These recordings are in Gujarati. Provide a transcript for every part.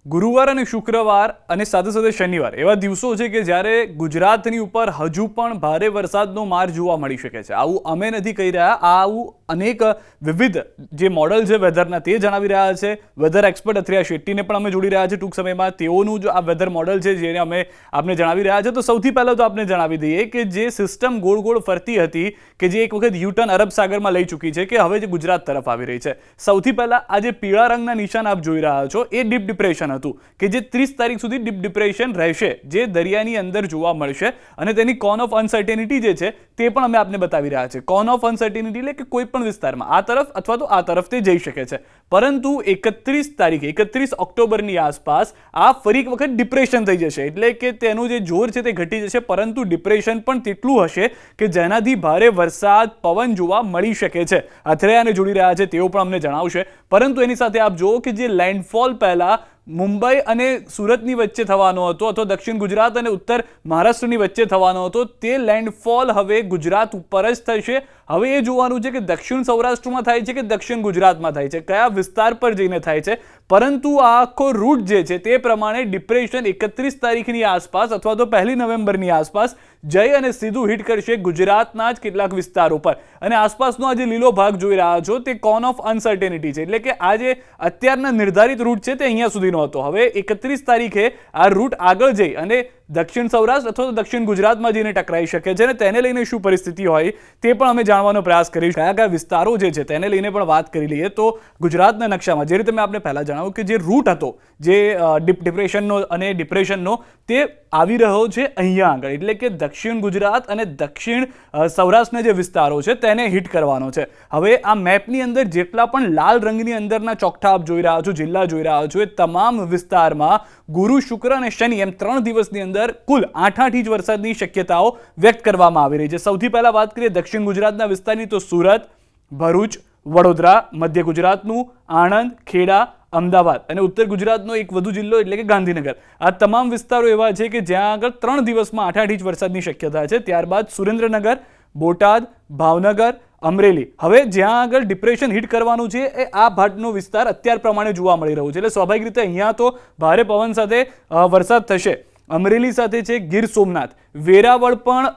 ગુરુવાર અને શુક્રવાર અને સાથે સાથે શનિવાર એવા દિવસો છે કે જ્યારે ગુજરાતની ઉપર હજુ પણ ભારે વરસાદનો માર જોવા મળી શકે છે. આવું અમે નથી કહી રહ્યા, આવું અનેક વિવિધ જે મોડલ છે વેધરના તે જણાવી રહ્યા છે. વેધર એક્સપર્ટ અથિયા શેટ્ટીને પણ અમે જોડી રહ્યા છે ટૂંક સમયમાં. તેઓનું જો આ વેધર મોડલ છે જેને અમે આપને જણાવી રહ્યા છે. તો સૌથી પહેલાં તો આપને જણાવી દઈએ કે જે સિસ્ટમ ગોળ ગોળ ફરતી હતી કે જે એક વખત યુટર્ન અરબ સાગરમાં લઈ ચૂકી છે કે હવે જે ગુજરાત તરફ આવી રહી છે. સૌથી પહેલાં આ જે પીળા રંગના નિશાન આપ જોઈ રહ્યા છો એ ડીપ ડિપ્રેશન હતું કે જે 30 તારીખ સુધી ડીપ ડિપ્રેશન રહેશે, જે દરિયાની અંદર જોવા મળશે અને તેની કોન ઓફ અનસર્ટેનિટી જે છે તે પણ અમે આપને બતાવી રહ્યા છે. કોન ઓફ અનસર્ટેનિટી એટલે કે કોઈ પણ વિસ્તારમાં આ તરફ અથવા તો આ તરફ તે જઈ શકે છે. પરંતુ 31 ઓક્ટોબરની આસપાસ આ ફરી એક વખત ડિપ્રેશન થઈ જશે, એટલે કે તેનું જે જોર છે તે ઘટી જશે, પરંતુ ડિપ્રેશન પણ તેટલું હશે કે જેનાથી ભારે વરસાદ પવન જોવા મળી શકે છે. અથિયાને જોડી રહ્યા છે, તેઓ પણ અમને જણાવશે. પરંતુ એની સાથે આપ જુઓ કે જે લેન્ડફોલ પહેલા મુંબઈ અને સુરતની વચ્ચે થવાનો હતો અથવા દક્ષિણ ગુજરાત અને ઉત્તર મહારાષ્ટ્રની વચ્ચે થવાનો હતો, તે લેન્ડફોલ હવે ગુજરાત ઉપર જ થશે. હવે એ જોવાનું છે કે દક્ષિણ સૌરાષ્ટ્રમાં થાય છે કે દક્ષિણ ગુજરાતમાં થાય છે, કયા વિસ્તાર પર જઈને થાય છે. પરંતુ આ આખો રૂટ જે છે તે પ્રમાણે ડિપ્રેશન 31 તારીખની આસપાસ અથવા તો 1 નવેમ્બરની આસપાસ જઈ અને સીધું હિટ કરશે ગુજરાતના જ કેટલાક વિસ્તારો પર. અને આસપાસનો આ જે લીલો ભાગ જોઈ રહ્યા છો તે કોન ઓફ અનસર્ટેનિટી છે, એટલે કે આ જે અત્યારના નિર્ધારિત રૂટ છે તે અહીંયા સુધીનો હતો. હવે 31 તારીખે આ રૂટ આગળ જઈ અને દક્ષિણ સૌરાષ્ટ્ર અથવા તો દક્ષિણ ગુજરાતમાં જઈને ટકરાઈ શકે છે. અને તેને લઈને શું પરિસ્થિતિ હોય તે પણ અમે જાણવાનો પ્રયાસ કરીશું. કયા કયા વિસ્તારો જે છે તેને લઈને પણ વાત કરી લઈએ. તો ગુજરાતના નકશામાં જે રીતે મેં આપને પહેલાં જણાવ્યું કે જે રૂટ હતો જે ડિપ્રેશનનો અને ડિપ્રેશનનો તે આવી રહ્યો છે અહીંયા આગળ, એટલે કે દક્ષિણ ગુજરાત અને દક્ષિણ સૌરાષ્ટ્રના જે વિસ્તારો છે તેને હિટ કરવાનો છે. હવે આ મેપની અંદર જેટલા પણ લાલ રંગની અંદરના ચોકઠા આપ જોઈ રહ્યા છો, જિલ્લા જોઈ રહ્યા છો, એ તમામ વિસ્તારમાં ગુરુ, શુક્ર અને શનિ એમ 3 દિવસની અંદર કુલ 8 ઇંચ વરસાદની શક્યતાઓ વ્યક્ત કરવામાં આવી રહી છે. સૌથી પહેલા વાત કરીએ દક્ષિણ ગુજરાતના વિસ્તારની, તો સુરત, ભરૂચ, વડોદરા, મધ્ય ગુજરાતનું આણંદ, ખેડા, અમદાવાદ અને ઉત્તર ગુજરાતનો એક વધુ જિલ્લો એટલે કે ગાંધીનગર. આ તમામ વિસ્તારો એવા છે કે જ્યાં આગળ 3 દિવસમાં 8 ઇંચ વરસાદની શક્યતા છે. ત્યારબાદ સુરેન્દ્રનગર, બોટાદ, ભાવનગર, અમરેલી. હવે જ્યાં આગળ ડિપ્રેશન હિટ કરવાનું છે એ આ ભાગનો વિસ્તાર અત્યાર પ્રમાણે જોવા મળી રહ્યું છે, એટલે સ્વાભાવિક રીતે અહીંયા તો ભારે પવન સાથે વરસાદ થશે. અમરેલી સાથે છે ગીર સોમનાથ, વેરાવળ પણ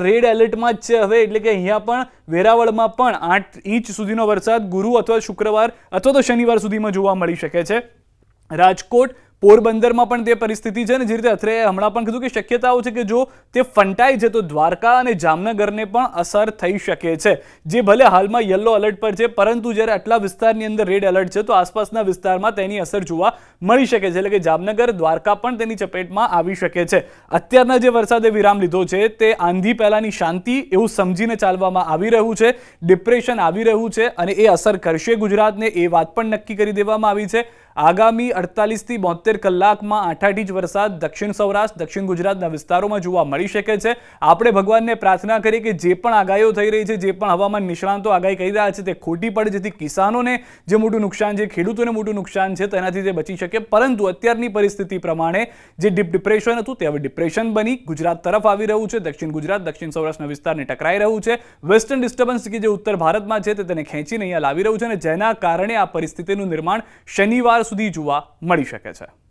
રેડ એલર્ટમાં જ છે હવે, એટલે કે અહીંયા પણ વેરાવળમાં પણ 8 ઇંચ સુધીનો વરસાદ ગુરુ અથવા શુક્રવાર અથવા તો શનિવાર સુધીમાં જોવા મળી શકે છે. રાજકોટ, પોરબંદરમાં પણ તે પરિસ્થિતિ છે ને જે રીતે અથિયાએ હમણાં પણ કીધું કે શક્યતાઓ છે કે જો તે ફંટાય છે તો દ્વારકા અને જામનગરને પણ અસર થઈ શકે છે, જે ભલે હાલમાં યલો એલર્ટ પર છે, પરંતુ જ્યારે આટલા વિસ્તારની અંદર રેડ એલર્ટ છે તો આસપાસના વિસ્તારમાં તેની અસર જોવા મળી શકે છે, એટલે કે જામનગર, દ્વારકા પણ તેની ચપેટમાં આવી શકે છે. અત્યારના જે વરસાદે વિરામ લીધો છે તે આંધી પહેલાની શાંતિ એવું સમજીને ચાલવામાં આવી રહ્યું છે. ડિપ્રેશન આવી રહ્યું છે અને એ અસર કરશે ગુજરાતને, એ વાત પણ નક્કી કરી દેવામાં આવી છે. આગામી 48 થી 72 કલાકમાં 8 ઇંચ વરસાદ દક્ષિણ સૌરાષ્ટ્ર, દક્ષિણ ગુજરાતના વિસ્તારોમાં જોવા મળી શકે છે. આપણે ભગવાનને પ્રાર્થના કરીએ કે જે પણ આગાહીઓ થઈ રહી છે, જે પણ હવામાન નિષ્ણાંતો આગાહી કરી રહ્યા છે તે ખોટી પડે, જેથી કિસાનોને જે મોટું નુકસાન છે, ખેડૂતોને મોટું નુકસાન છે, તેનાથી તે બચી શકે. પરંતુ અત્યારની પરિસ્થિતિ પ્રમાણે જે ડીપ ડિપ્રેશન હતું તે હવે ડિપ્રેશન બની ગુજરાત તરફ આવી રહ્યું છે. દક્ષિણ ગુજરાત, દક્ષિણ સૌરાષ્ટ્રના વિસ્તારને ટકરાઈ રહ્યું છે. વેસ્ટર્ન ડિસ્ટર્બન્સ કે જે ઉત્તર ભારતમાં છે તે તેને ખેંચીને અહીંયા લાવી રહ્યું છે અને જેના કારણે આ પરિસ્થિતિનું નિર્માણ શનિવાર સુધી જોવા મળી શકે છે.